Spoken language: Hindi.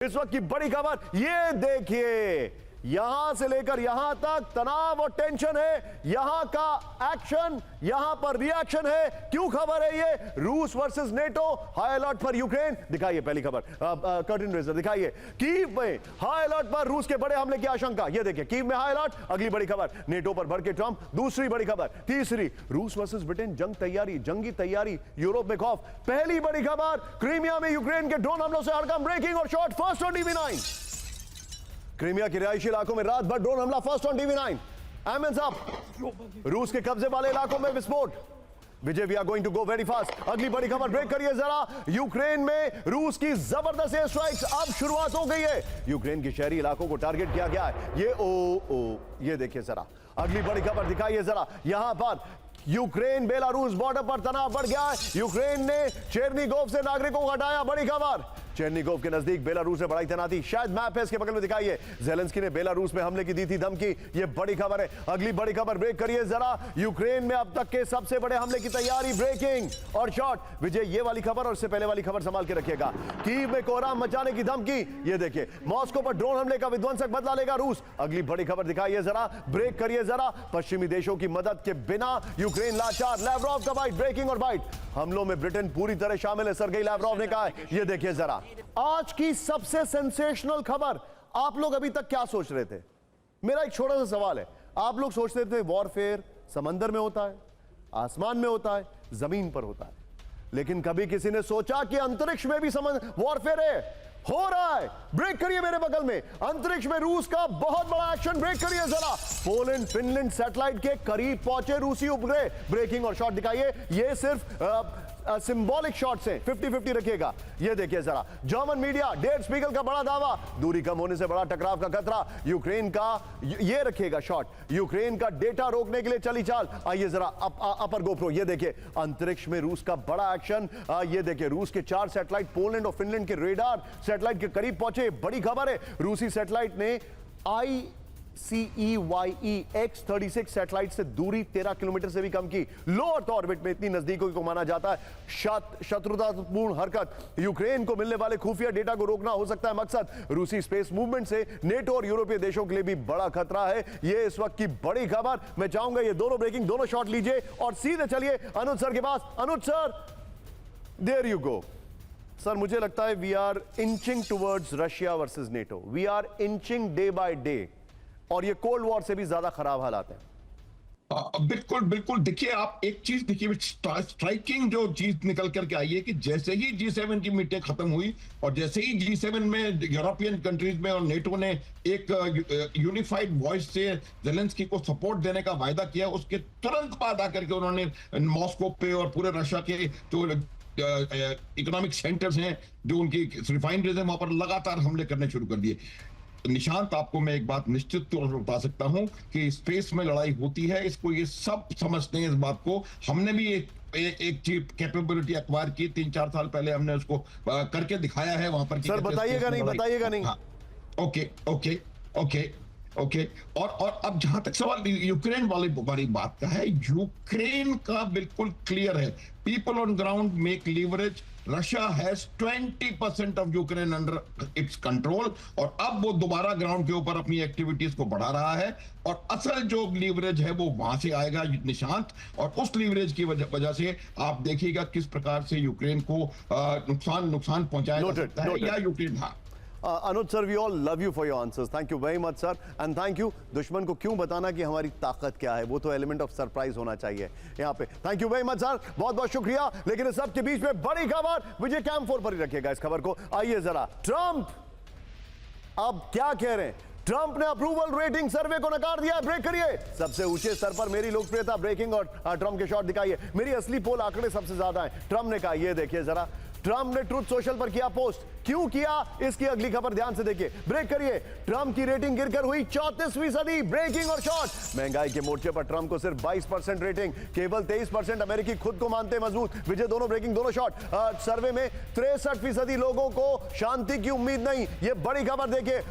इस वक्त की बड़ी खबर ये देखिए, यहां से लेकर यहां तक तनाव और टेंशन है, यहां का एक्शन, यहां पर रिएक्शन है। क्यों खबर है ये? रूस वर्सेस नेटो, हाई अलर्ट पर यूक्रेन। दिखाइए पहली खबर, कर्टन रेजर दिखाइए। कीव में हाई अलर्ट पर रूस के बड़े हमले की आशंका। ये देखिए, कीव में हाई अलर्ट। अगली बड़ी खबर, नेटो पर भड़के ट्रंप। दूसरी बड़ी खबर। तीसरी, रूस वर्सेस ब्रिटेन, जंगी तैयारी, यूरोप में खौफ। पहली बड़ी खबर, क्रीमिया में यूक्रेन के ड्रोन हमलों से हड़कंप, ब्रेकिंग और shot first on TV9. Crimea के रिहायशी इलाकों में रात भर ड्रोन हमला, फर्स्ट ऑन टीवी9। एमएन साहब, रूस के कब्जे वाले इलाकों में विस्फोट। Vijay, we are going to go very fast. अगली बड़ी खबर, ब्रेक करिए जरा। यूक्रेन में रूस की जबरदस्त एयर स्ट्राइक्स अब शुरुआत हो गई है। यूक्रेन के शहरी इलाकों को टारगेट किया गया है। ये देखिए जरा। अगली बड़ी खबर दिखाइए जरा। यहां पर यूक्रेन बेलारूस बॉर्डर पर तनाव बढ़ गया है। यूक्रेन ने चेरनीगोव से नागरिकों को हटाया। बड़ी खबर, चेरनीगोव के नजदीक बेलारूस ने बढ़ाई तैनाती। शायद मैप है इसके बगल में, दिखाइए। जेलेंस्की ने बेलारूस में हमले की दी थी धमकी। ये बड़ी खबर है। अगली बड़ी खबर, ब्रेक करिए जरा। यूक्रेन में अब तक के सबसे बड़े हमले की तैयारी, ब्रेकिंग और शॉट। विजय, ये वाली खबर और इससे पहले वाली खबर संभाल के रखिएगा। कीव में कोहराम मचाने की धमकी। ये देखिए, मॉस्को पर ड्रोन हमले का विध्वंसक बदला लेगा रूस। अगली बड़ी खबर दिखाइए जरा, ब्रेक करिए जरा। पश्चिमी देशों की मदद के बिना यूक्रेन लाचार, लैवरोव का बाइट, ब्रेकिंग और बाइट। हमलों में ब्रिटेन पूरी तरह शामिल है, सर्गेई लैवरोव ने कहा है। ये देखिए जरा, आज की सबसे सेंसेशनल खबर। आप लोग अभी तक क्या सोच रहे थे? मेरा एक छोटा सा सवाल है। आप लोग सोचते थे वॉरफेयर समंदर में होता है, आसमान में होता है, जमीन पर होता है, लेकिन कभी किसी ने सोचा कि अंतरिक्ष में भी वॉरफेयर है? हो रहा है। ब्रेक करिए मेरे बगल में, अंतरिक्ष में रूस का बहुत बड़ा एक्शन। ब्रेक करिए जरा। पोलैंड फिनलैंड सैटेलाइट के करीब पहुंचे रूसी उपग्रह। ब्रेकिंग और शॉट दिखाइए। ये सिर्फ सिंबॉलिक शॉट्स हैं, 50-50 रखिएगा। ये देखिए जरा। जर्मन मीडिया, डेर स्पीगल का बड़ा दावा, दूरी कम होने से बड़ा टकराव का खतरा। यूक्रेन का, ये रखिएगा शॉट, यूक्रेन का डेटा रोकने के लिए चली चाल। आइए जरा अपर गोप्रो। ये देखिए, अंतरिक्ष में रूस का बड़ा एक्शन। ये देखिए, रूस के 4 सैटेलाइट पोलैंड और फिनलैंड के रेडार सैटेलाइट के करीब पहुंचे। बड़ी खबर है, रूसी सैटेलाइट ने ICEYE X-36 सैटेलाइट से दूरी 13 किलोमीटर से भी कम की। लो अर्थ ऑर्बिट में इतनी नजदीकों को माना जाता है शत्रुतापूर्ण हरकत। यूक्रेन को मिलने वाले खुफिया डेटा को रोकना हो सकता है मकसद। रूसी स्पेस मूवमेंट से नेटो और यूरोपीय देशों के लिए भी बड़ा खतरा है। ये इस वक्त की बड़ी खबर। मैं चाहूंगा ये दोनों ब्रेकिंग, दोनों शॉट लीजिए और सीधे चलिए अनुज सर के पास। Anuj sir, there you go. Sir, मुझे लगता है we are inching towards Russia versus NATO. We are inching day by day, और ये कोल्ड वॉर से भी ज्यादा खराब हालात हैं। बिल्कुल बिल्कुल। देखिए, आप एक चीज देखिए, स्ट्राइकिंग जो चीज निकल करके आई है कि जैसे ही G7 की मीटिंग खत्म हुई और जैसे ही G7 में यूरोपियन कंट्रीज में और नेटो ने एक यूनिफाइड वॉइस से जेलेंस्की को सपोर्ट देने का वायदा किया, उसके तुरंत बाद आकर के उन्होंने मॉस्को पे और पूरे रशिया के जो इकोनॉमिक सेंटर्स हैं, जो उनकी रिफाइनरीज हैं, वहां पर लगातार हमले करने शुरू कर दिए। निशांत, आपको मैं एक बात निश्चित तौर पर बता सकता हूं कि स्पेस में लड़ाई होती है, इसको ये सब समझते हैं। इस बात को हमने भी एक चीप कैपेबिलिटी एक्वायर की 3-4 साल पहले, हमने उसको करके दिखाया है वहां पर। सर, बताइएगा नहीं। हाँ, ओके। और अब जहां तक सवाल यूक्रेन वाली बात का है, यूक्रेन का बिल्कुल क्लियर है। People on ground make leverage. Russia has 20% of Ukraine under its control, और अब वो दोबारा ग्राउंड के ऊपर अपनी एक्टिविटीज को बढ़ा रहा है। और असल जो लीवरेज है वो वहां से आएगा निशांत, और उस लीवरेज की वजह से आप देखिएगा किस प्रकार से यूक्रेन को नुकसान पहुंचाया जा सकता है, या यूक्रेन। हाँ Anuj sir, we all love you for your answers. Thank you very much sir, and thank you. दुश्मन को क्यों बताना कि हमारी ताकत क्या है, वो तो एलिमेंट ऑफ सरप्राइज होना चाहिए यहाँ पे। Thank you very much sir, बहुत बहुत शुक्रिया। लेकिन इस सब के बीच में बड़ी खबर, विजय कैम 4 पर ही रखिएगा इस खबर को। आइए जरा, ट्रंप अब क्या कह रहे हैं? ट्रंप ने अप्रूवल रेटिंग सर्वे को नकार दिया है। ब्रेक करिए। सबसे ऊंचे स्तर पर मेरी लोकप्रियता, ब्रेकिंग और ट्रंप के शॉट दिखाइए। मेरी असली पोल आंकड़े सबसे ज्यादा हैं, ट्रंप ने कहा। ये देखिए जरा, ट्रंप ने ट्रुथ सोशल पर किया पोस्ट। क्यों किया, इसकी अगली खबर ध्यान से देखिए। ब्रेक करिए। ट्रंप की रेटिंग गिरकर हुई 34%। ब्रेकिंग और शॉट। महंगाई के मोर्चे पर ट्रंप को सिर्फ 22% रेटिंग, केवल 23% अमेरिकी खुद को मानते मजबूत। विजय, दोनों ब्रेकिंग, दोनों शॉट। सर्वे में 63% लोगों को शांति की उम्मीद नहीं। यह बड़ी खबर देखिए।